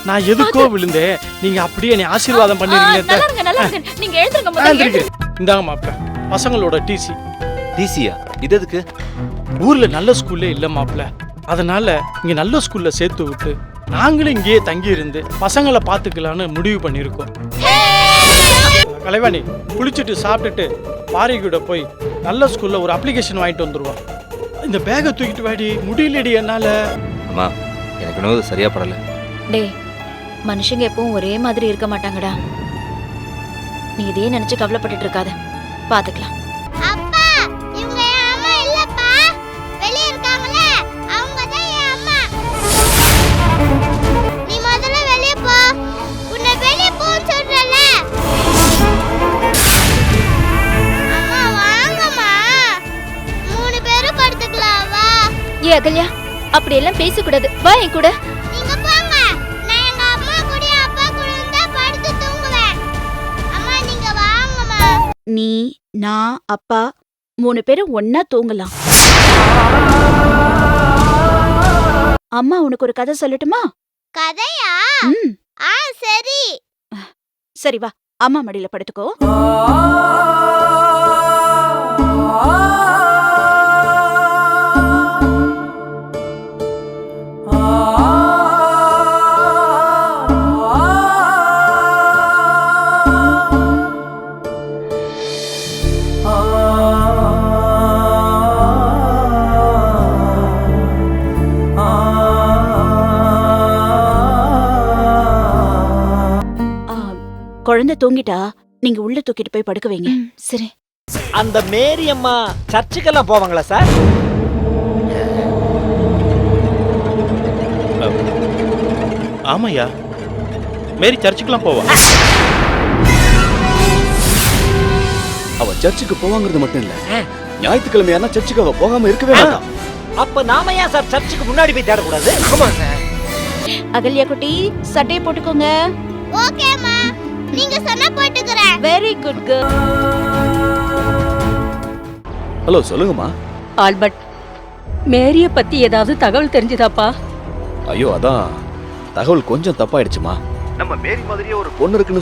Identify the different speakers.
Speaker 1: நான் எதுக்கோ விழுந்தேன், நீங்க அப்படியே என்னை ஆசீர்வாதம் பண்ணிருக்கீங்க.
Speaker 2: நீங்க எழுந்துருங்க.
Speaker 1: இந்தாங்க மாப்பிள்ள, பசங்களோட டிசி.
Speaker 3: டிசியா? இது எதுக்கு?
Speaker 1: ஊர்ல நல்ல ஸ்கூல்லே இல்ல மாப்பிள்ள, அதனால இங்க நல்ல ஸ்கூல்ல சேர்த்து விட்டு நாங்களும் இங்கேயே தங்கி இருந்து பசங்களை பாத்துக்கலான்னு முடிவு பண்ணிருக்கோம். கலைவாணி, குளிச்சுட்டு சாப்பிட்டுட்டு பாரிக்கூட போய் நல்ல ஸ்கூல்ல ஒரு அப்ளிகேஷன் வாங்கிட்டு வந்துருவா. இந்த பேகை தூக்கிட்டு வாடி, முடியலடி என்னால.
Speaker 3: அம்மா, எனக்கு இன்னும் சரியா படல.
Speaker 2: டேய், மனுஷங்க எப்பவும் ஒரே மாதிரி இருக்க மாட்டாங்கடா. நீ இதே நினைச்சு கவலைப்பட்டுட்டு இருக்காத, பாத்துக்கலாம்.
Speaker 4: அப்பா, இவங்க என் அம்மா இல்லப்பா. வெளிய இருக்காங்களே, அவங்க தான் என் அம்மா. நீ முதல்ல வெளிய போ. உன்னை வெளிய போன்னு சொல்றல. அம்மா வாங்கம்மா. 3 பேரும் படுத்துக்கலாம் வா.
Speaker 2: ஏ அகல்யா, அப்படி எல்லாம் பேசக்கூடாது. வா என் கூட.
Speaker 4: நீங்க போங்க. நான் எங்க அம்மா கூட அப்பா கூட தான் படுத்து தூங்குவேன். அம்மா நீங்க வாங்கம்மா.
Speaker 5: நீ, நான், அப்பா 3 பேரும் ஒன்னா தூங்கலாம். அம்மா உனக்கு ஒரு கதை சொல்லட்டுமா?
Speaker 4: கதையா?
Speaker 5: ம்,
Speaker 4: சரி.
Speaker 5: சரி வா, அம்மா மடியில படுத்துக்கோ. குழந்தை தூங்கிட்டா நீங்க உள்ள தூக்கிட்டு போய் படுக்க வைங்க.
Speaker 2: சரி.
Speaker 6: அந்த மேரி அம்மா சர்ச்சுக்கெல்லாம் போவாங்களா சார்?
Speaker 7: ஆமாய்யா, மேரி சர்ச்சுக்கெல்லாம் போவா.
Speaker 8: அவ சர்ச்சுக்கு போவாங்கிறது மட்டும் இல்ல, ஞாயிற்றுக்கிழமையான சர்ச்சுக்கு அவ போகாம இருக்கவே மாட்டான்.
Speaker 6: அப்ப நாம ஏன் சார் சர்ச்சுக்கு முன்னாடி போய் தேடக்கூடாது? ஆமா சார்.
Speaker 5: அகல்யா குட்டி, சட்டையை போட்டுக்கோங்க.
Speaker 4: ஓகேம்மா. நீங்க சொன்னா போட்டுக்கறேன்.
Speaker 5: Very good girl.
Speaker 8: ஹலோ, சொல்லுங்கம்மா.
Speaker 9: ஆல்பர்ட், மேரிய பத்தி ஏதாவது தகவல் தெரிஞ்சுதாப்பா?
Speaker 8: ஐயோ, அதான் தகவல் கொஞ்சம் தப்பாயிடுச்சுமா. நம்ம மேரி மாதிரியே ஒரு பொண்ணு இருக்குன்னு